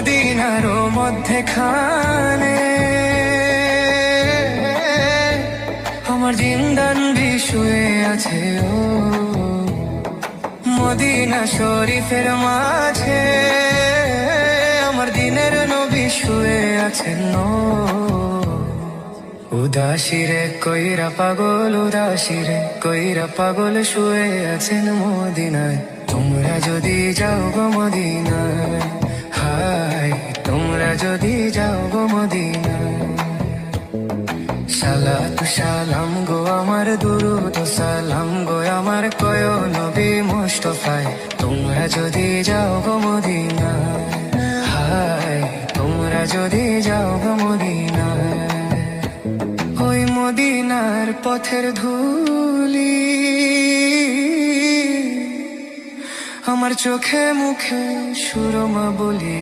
মদিনার মধ্যেখানে আমার জিন্দান ভি শুয়ে আছে ও মদিনা শরীফের মাঝে আমার দিনের নবী শুয়ে আছেন উদাসীরে কইরা পাগল শুয়ে আছেন মদিনায়। তোমরা যদি যাও গো মদিনায়, হায় তোমরা যদি যাও গো মদিনায়। সালাতু সালাম গো আমার, দুরুদ সালাম গো আমার, কয় নবী মুস্তাফায়। তোমরা যদি যাও গো মদিনায়, হায় তোমরা যদি যাও গো মদিনায়। ওই মদিনার পথের ধুলি আমার চোখে মুখে সুরমা বলি।